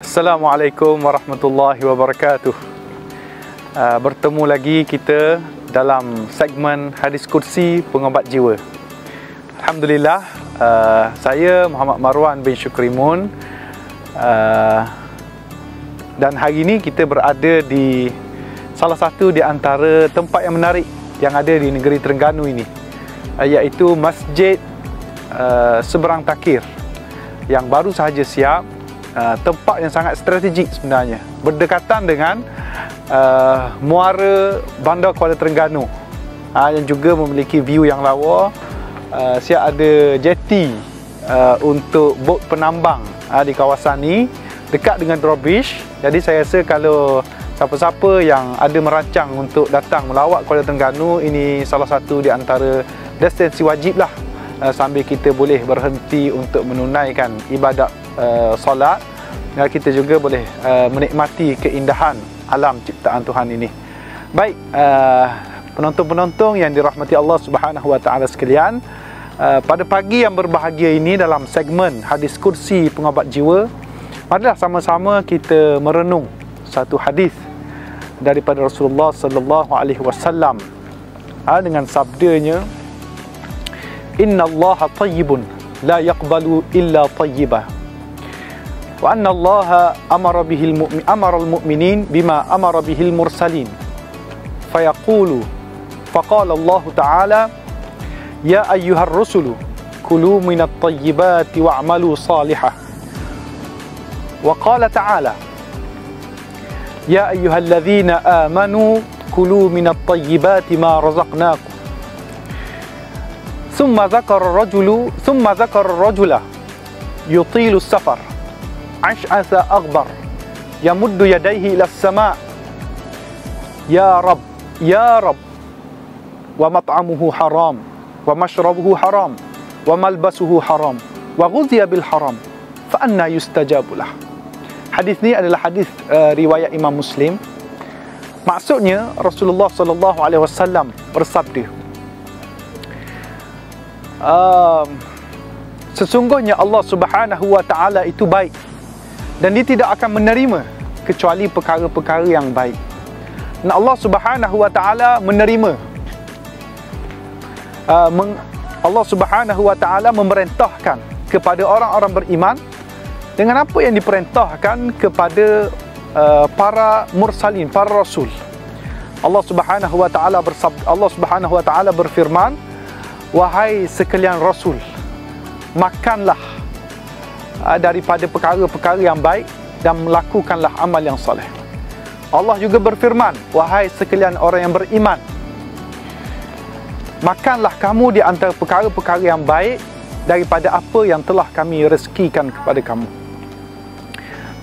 Assalamualaikum warahmatullahi wabarakatuh. Bertemu lagi kita dalam segmen Hadis Kursi Pengobat Jiwa. Alhamdulillah, saya Muhammad Marwan bin Syukrimun, dan hari ini kita berada di salah satu di antara tempat yang menarik yang ada di negeri Terengganu ini, iaitu Masjid Seberang Takir yang baru sahaja siap. Tempat yang sangat strategik sebenarnya, berdekatan dengan muara Bandar Kuala Terengganu, yang juga memiliki view yang lawa. Siap ada jetty untuk bot penambang di kawasan ni, dekat dengan drawbridge. Jadi saya rasa kalau siapa-siapa yang ada merancang untuk datang melawat Kuala Terengganu, ini salah satu di antara destinasi wajib lah, sambil kita boleh berhenti untuk menunaikan ibadat solat. Kita juga boleh menikmati keindahan alam ciptaan Tuhan ini. Baik, penonton-penonton yang dirahmati Allah Subhanahu Wa Taala sekalian, pada pagi yang berbahagia ini dalam segmen Hadis Kursi Pengobat Jiwa, marilah sama-sama kita merenung satu hadis daripada Rasulullah sallallahu alaihi wasallam dengan sabdanya, "Innallaha thayyibun la yaqbalu illa thayyibah. Wa anna Allaha amara al-mu'minin bima amara bihil mursalin. Fayaqulu faqala Allah Ta'ala, ya ayyuhar rusulu kulu minat tayyibati wa'malu salihah. Wa qala ta'ala, ya ayyuhalladzina amanu kulu minat tayyibati ma razaqnakum. Thumma dhakara rajula yutilu safar ash'atha aghbar yamuddu yadayhi ila as-sama' ya rab wa mat'amuhu haram wa mashrabuhu haram wa malbasuhu haram wa ghudhiya bil haram fa anna yustajabu lah." Hadis ni adalah hadis riwayat Imam Muslim. Maksudnya Rasulullah sallallahu alaihi wasallam bersabda, sesungguhnya Allah Subhanahu Wa Taala itu baik, dan Dia tidak akan menerima kecuali perkara-perkara yang baik. Dan Allah Subhanahu Wa Taala menerima, Allah Subhanahu Wa Taala memerintahkan kepada orang-orang beriman dengan apa yang diperintahkan kepada para mursalin, para rasul. Allah Subhanahu Wa Taala bersabda, Allah Subhanahu Wa Taala berfirman, wahai sekalian rasul, makanlah daripada perkara-perkara yang baik dan melakukanlah amal yang soleh. Allah juga berfirman, wahai sekalian orang yang beriman, makanlah kamu di antara perkara-perkara yang baik daripada apa yang telah kami rezekikan kepada kamu.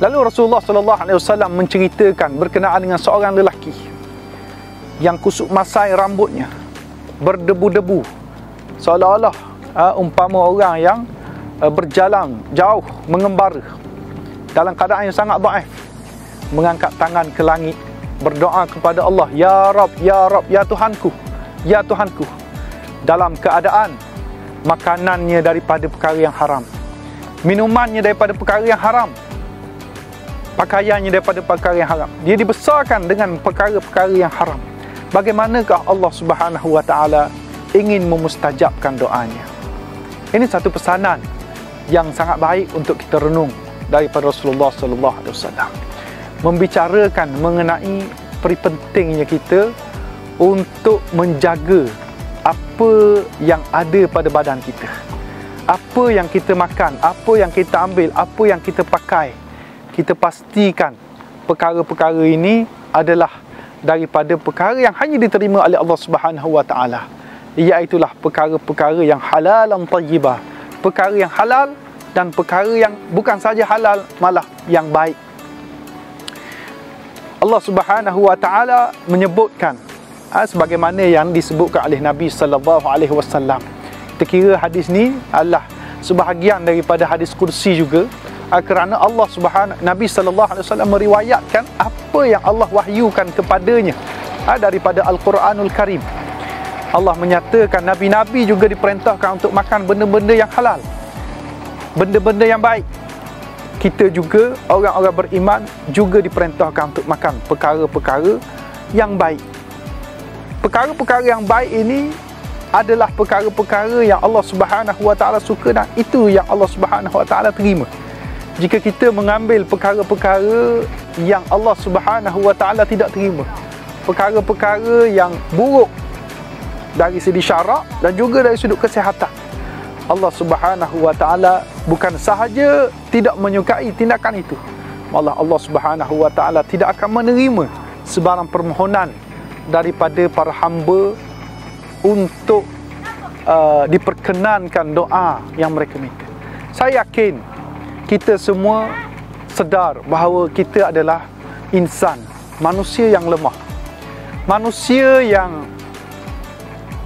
Lalu Rasulullah sallallahu alaihi wasallam menceritakan berkenaan dengan seorang lelaki yang kusut masai rambutnya, berdebu-debu, seolah-olah umpama orang yang berjalan jauh mengembara, dalam keadaan yang sangat dhaif, mengangkat tangan ke langit, berdoa kepada Allah, ya Rab, ya Rab, ya Tuhanku, ya Tuhanku, dalam keadaan makanannya daripada perkara yang haram, minumannya daripada perkara yang haram, pakaiannya daripada perkara yang haram. Dia dibesarkan dengan perkara-perkara yang haram. Bagaimanakah Allah Subhanahu Wa Taala ingin memustajabkan doanya? Ini satu pesanan yang sangat baik untuk kita renung daripada Rasulullah sallallahu alaihi wasallam, membicarakan mengenai pentingnya kita untuk menjaga apa yang ada pada badan kita, apa yang kita makan, apa yang kita ambil, apa yang kita pakai. Kita pastikan perkara-perkara ini adalah daripada perkara yang hanya diterima oleh Allah Subhanahu Wa Taala, iaitulah perkara-perkara yang halal dan tayyibah, perkara yang halal dan perkara yang bukan saja halal, malah yang baik. Allah Subhanahu Wa Taala menyebutkan sebagaimana yang disebutkan oleh Nabi sallallahu alaihi wasallam. Kita kira hadis ni adalah sebahagian daripada hadis kursi juga, kerana Allah Nabi sallallahu alaihi wasallam meriwayatkan apa yang Allah wahyukan kepadanya daripada Al-Quranul Karim. Allah menyatakan Nabi-Nabi juga diperintahkan untuk makan benda-benda yang halal, benda-benda yang baik. kita juga, orang-orang beriman juga diperintahkan untuk makan perkara-perkara yang baik. Perkara-perkara yang baik ini adalah perkara-perkara yang Allah Subhanahu Wa Taala suka, dan itu yang Allah Subhanahu Wa Taala terima. Jika kita mengambil perkara-perkara yang Allah Subhanahu Wa Taala tidak terima, perkara-perkara yang buruk dari segi syarak dan juga dari sudut kesihatan, Allah Subhanahu Wa Taala bukan sahaja tidak menyukai tindakan itu, malah Allah Subhanahu Wa Taala tidak akan menerima sebarang permohonan daripada para hamba untuk diperkenankan doa yang mereka minta. Saya yakin kita semua sedar bahawa kita adalah insan, manusia yang lemah, manusia yang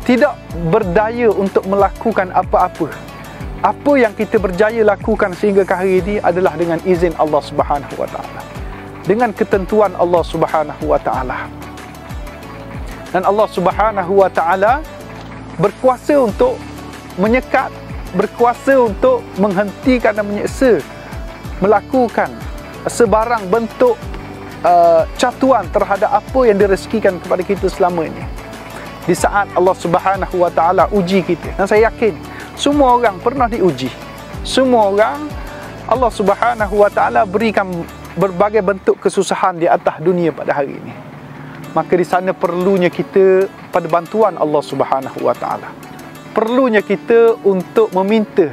tidak berdaya untuk melakukan apa-apa. Apa yang kita berjaya lakukan sehingga ke hari ini adalah dengan izin Allah Subhanahu Wa Taala, dengan ketentuan Allah Subhanahu Wa Taala. Dan Allah Subhanahu Wa Taala berkuasa untuk menyekat, berkuasa untuk menghentikan dan menyeksa, melakukan sebarang bentuk catuan terhadap apa yang direzekikan kepada kita selama ini. Di saat Allah Subhanahu Wa Taala uji kita, dan saya yakin semua orang pernah diuji. Semua orang Allah Subhanahu Wa Taala berikan berbagai bentuk kesusahan di atas dunia pada hari ini. Maka di sana perlunya kita pada bantuan Allah Subhanahu Wa Taala. Perlunya kita untuk meminta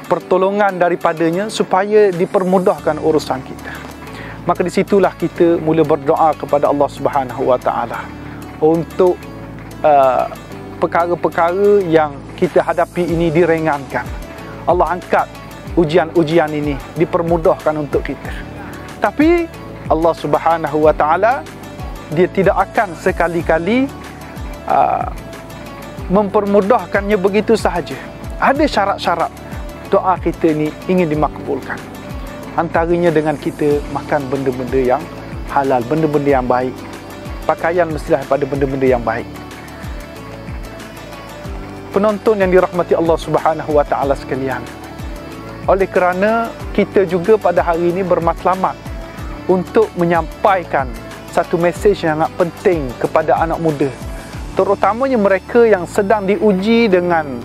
pertolongan daripadanya supaya dipermudahkan urusan kita. Maka di situlah kita mula berdoa kepada Allah Subhanahu Wa Taala untuk perkara-perkara yang kita hadapi ini diringankan. Allah angkat ujian-ujian ini, dipermudahkan untuk kita. Tapi Allah Subhanahu Wa Taala, Dia tidak akan sekali-kali mempermudahkannya begitu sahaja. Ada syarat-syarat doa kita ni ingin dimakbulkan. Antaranya dengan kita makan benda-benda yang halal, benda-benda yang baik. Pakaian mestilah pada benda-benda yang baik. Penonton yang dirahmati Allah Subhanahu Wa Taala sekalian, oleh kerana kita juga pada hari ini bermatlamat untuk menyampaikan satu mesej yang sangat penting kepada anak muda, terutamanya mereka yang sedang diuji dengan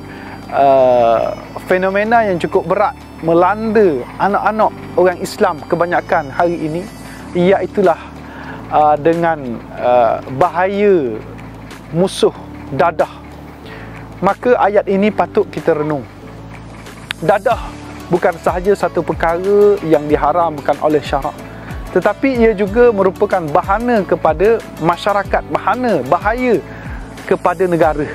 fenomena yang cukup berat melanda anak-anak orang Islam kebanyakan hari ini, iaitulah dengan bahaya musuh dadah. Maka ayat ini patut kita renung. Dadah bukan sahaja satu perkara yang diharamkan oleh syarak, tetapi ia juga merupakan bahana kepada masyarakat, bahaya kepada negara.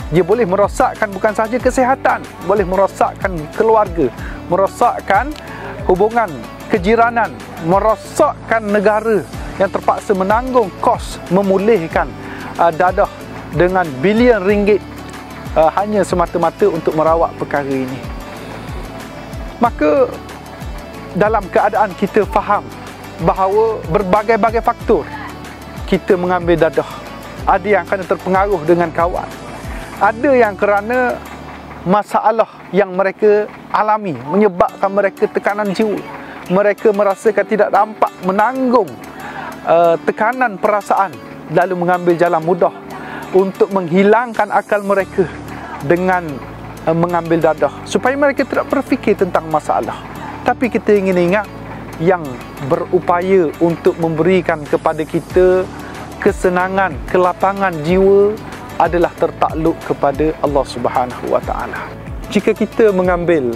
Dia boleh merosakkan bukan sahaja kesihatan, boleh merosakkan keluarga, merosakkan hubungan kejiranan, merosakkan negara yang terpaksa menanggung kos memulihkan dadah dengan bilion ringgit hanya semata-mata untuk merawat perkara ini. Maka dalam keadaan kita faham bahawa berbagai-bagai faktor kita mengambil dadah. Ada yang akan terpengaruh dengan kawan, ada yang kerana masalah yang mereka alami menyebabkan mereka tekanan jiwa, mereka merasakan tidak dapat menanggung tekanan perasaan, lalu mengambil jalan mudah untuk menghilangkan akal mereka dengan mengambil dadah supaya mereka tidak berfikir tentang masalah. Tapi kita ingin ingat, yang berupaya untuk memberikan kepada kita kesenangan, kelapangan jiwa adalah tertakluk kepada Allah Subhanahu Wa Taala. Jika kita mengambil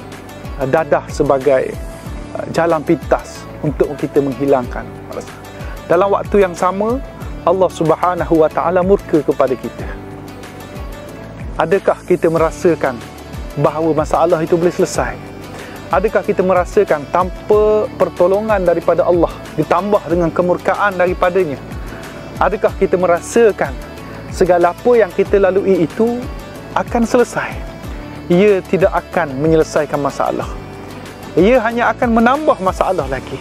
dadah sebagai jalan pintas untuk kita menghilangkan, dalam waktu yang sama Allah Subhanahu Wa Taala murka kepada kita. Adakah kita merasakan bahawa masalah itu boleh selesai? Adakah kita merasakan tanpa pertolongan daripada Allah, ditambah dengan kemurkaan daripadanya? Adakah kita merasakan segala apa yang kita lalui itu akan selesai? Ia tidak akan menyelesaikan masalah. Ia hanya akan menambah masalah lagi.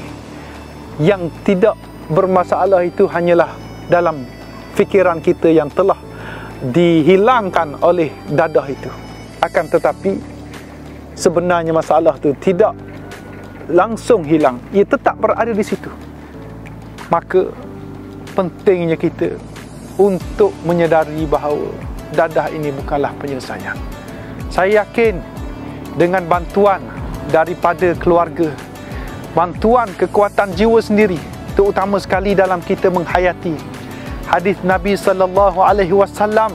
Yang tidak bermasalah itu hanyalah dalam fikiran kita yang telah dihilangkan oleh dadah itu. Akan tetapi sebenarnya masalah itu tidak langsung hilang, ia tetap berada di situ. Maka pentingnya kita untuk menyedari bahawa dadah ini bukanlah penyelesaian. Saya yakin dengan bantuan daripada keluarga, bantuan kekuatan jiwa sendiri, terutama sekali dalam kita menghayati hadis Nabi sallallahu alaihi wasallam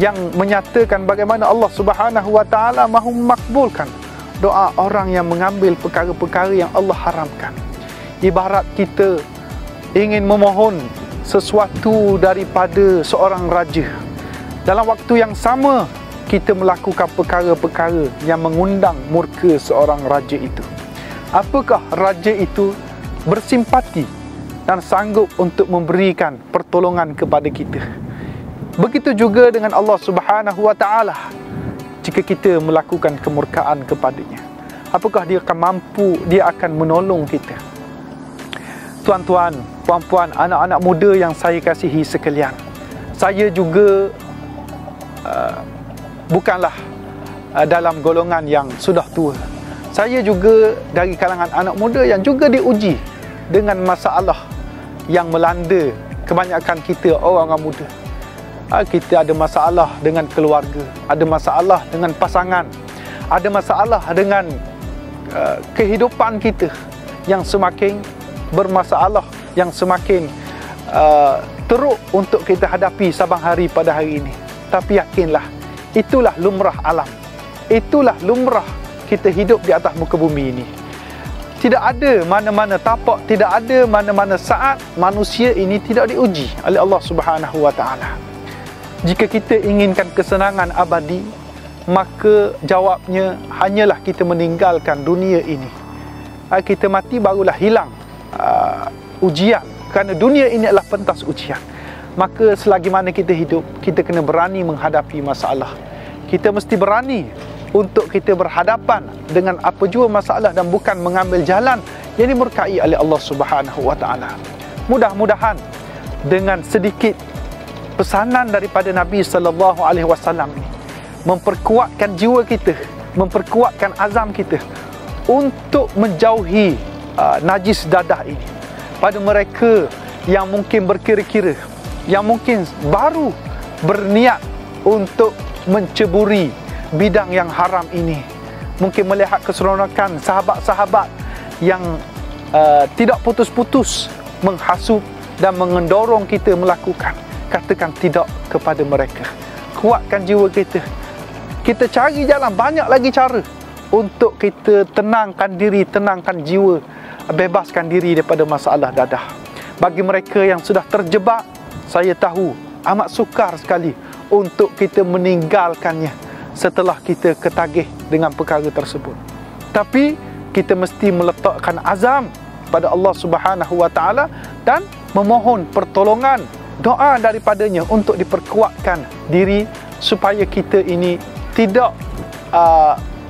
yang menyatakan bagaimana Allah Subhanahu wa taala mahu makbulkan doa orang yang mengambil perkara-perkara yang Allah haramkan. Ibarat kita ingin memohon sesuatu daripada seorang raja, dalam waktu yang sama kita melakukan perkara-perkara yang mengundang murka seorang raja itu. Apakah raja itu bersimpati dan sanggup untuk memberikan pertolongan kepada kita? Begitu juga dengan Allah Subhanahu wa taala. Jika kita melakukan kemurkaan kepadanya, apakah dia akan mampu, dia akan menolong kita? Tuan-tuan, puan-puan, anak-anak muda yang saya kasihi sekalian, saya juga bukanlah dalam golongan yang sudah tua. Saya juga dari kalangan anak muda yang juga diuji dengan masalah yang melanda kebanyakan kita orang muda. Kita ada masalah dengan keluarga, ada masalah dengan pasangan, ada masalah dengan kehidupan kita yang semakin bermasalah, yang semakin teruk untuk kita hadapi sabang hari pada hari ini. Tapi yakinlah, itulah lumrah alam, itulah lumrah kita hidup di atas muka bumi ini. Tidak ada mana-mana tapak, tidak ada mana-mana saat manusia ini tidak diuji oleh Allah Subhanahu wa taala. Jika kita inginkan kesenangan abadi, maka jawabnya hanyalah kita meninggalkan dunia ini. Kita mati barulah hilang ujian, kerana dunia ini adalah pentas ujian. Maka selagi mana kita hidup, kita kena berani menghadapi masalah. Kita mesti berani untuk kita berhadapan dengan apa jua masalah dan bukan mengambil jalan yang dimurkai oleh Allah Subhanahu wa taala. Mudah-mudahan dengan sedikit pesanan daripada Nabi sallallahu alaihi wasallam ini memperkuatkan jiwa kita, memperkuatkan azam kita untuk menjauhi najis dadah ini. Pada mereka yang mungkin berkira-kira, yang mungkin baru berniat untuk menceburi bidang yang haram ini, mungkin melihat keseronokan sahabat-sahabat yang tidak putus-putus menghasut dan mendorong kita melakukan, katakan tidak kepada mereka. Kuatkan jiwa kita. Kita cari jalan, banyak lagi cara untuk kita tenangkan diri, tenangkan jiwa, bebaskan diri daripada masalah dadah. Bagi mereka yang sudah terjebak, saya tahu amat sukar sekali untuk kita meninggalkannya setelah kita ketagih dengan perkara tersebut. Tapi kita mesti meletakkan azam pada Allah Subhanahu wa taala dan memohon pertolongan, doa daripadanya untuk diperkuatkan diri supaya kita ini tidak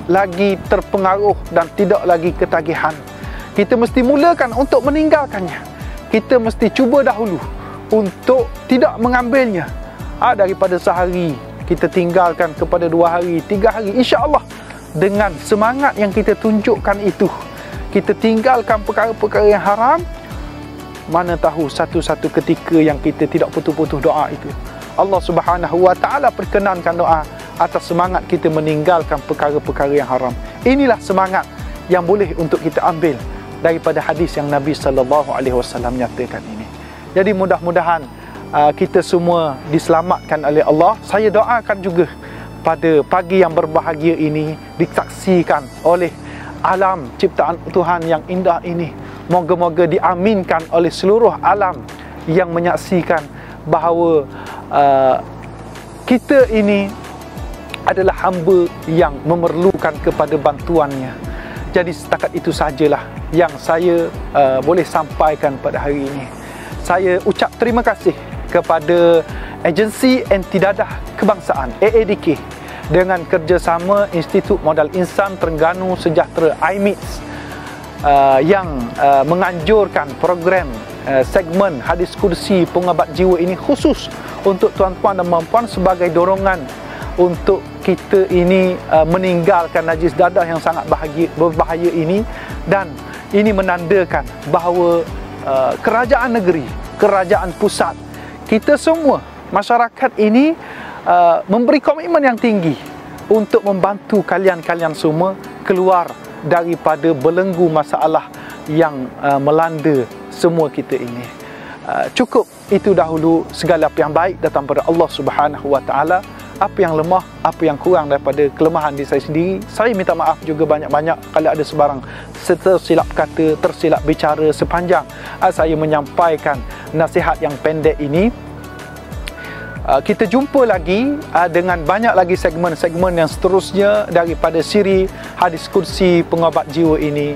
lagi terpengaruh dan tidak lagi ketagihan. Kita mesti mulakan untuk meninggalkannya. Kita mesti cuba dahulu untuk tidak mengambilnya. Daripada sehari kita tinggalkan kepada 2 hari, 3 hari, insya-Allah dengan semangat yang kita tunjukkan itu, kita tinggalkan perkara-perkara yang haram. Mana tahu satu-satu ketika yang kita tidak putus-putus doa itu, Allah Subhanahu wa taala perkenankan doa atas semangat kita meninggalkan perkara-perkara yang haram. Inilah semangat yang boleh untuk kita ambil daripada hadis yang Nabi sallallahu alaihi wasallam nyatakan ini. Jadi mudah-mudahan kita semua diselamatkan oleh Allah. Saya doakan juga pada pagi yang berbahagia ini disaksikan oleh alam ciptaan Tuhan yang indah ini. Moga-moga diaminkan oleh seluruh alam yang menyaksikan bahawa kita ini adalah hamba yang memerlukan kepada bantuannya. Jadi setakat itu sajalah yang saya boleh sampaikan pada hari ini. Saya ucap terima kasih kepada Agensi Anti Dadah Kebangsaan AADK dengan kerjasama Institut Modal Insan Terengganu Sejahtera IMITS yang menganjurkan program segmen hadis kursi pengobat jiwa ini khusus untuk tuan-tuan dan puan-puan sebagai dorongan untuk kita ini meninggalkan najis dadah yang sangat berbahaya ini, dan ini menandakan bahawa kerajaan negeri, kerajaan pusat, kita semua masyarakat ini memberi komitmen yang tinggi untuk membantu kalian semua keluar daripada belenggu masalah yang melanda semua kita ini. Cukup itu dahulu. Segala apa yang baik datang daripada Allah Subhanahu Wa Taala. Apa yang lemah, apa yang kurang daripada kelemahan diri saya sendiri, saya minta maaf juga banyak-banyak kalau ada sebarang tersilap kata, tersilap bicara sepanjang saya menyampaikan nasihat yang pendek ini. Kita jumpa lagi dengan banyak lagi segmen-segmen yang seterusnya daripada siri hadis kursi pengobat jiwa ini.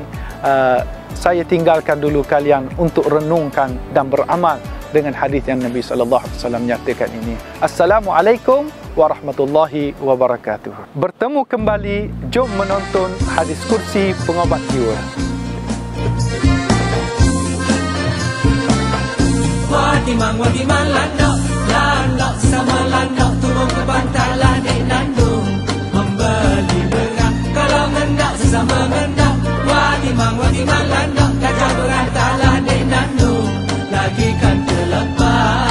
Saya tinggalkan dulu kalian untuk renungkan dan beramal dengan hadis yang Nabi sallallahu alaihi wasallam nyatakan ini. Assalamualaikum warahmatullahi wabarakatuh. Bertemu kembali, jom menonton hadis kursi pengobat jiwa. Wati-mang landok sama landok turun ke bantalan dek nandung membeli berat kalau ngendak sesama ngendak. Wati-mang landok gajah berantalan dek nandung lagi kan terlepas.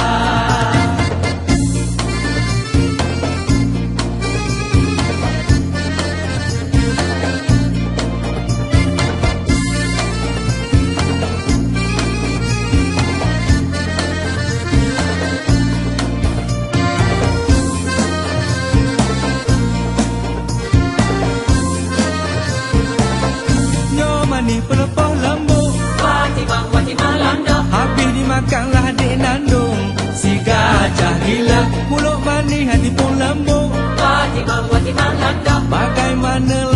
Pelepah lambung Wati-mang landok habis dimakanlah dek nandung. Si gajah gila mulut manis hati pun lambung. Wati-mang landok bagaimana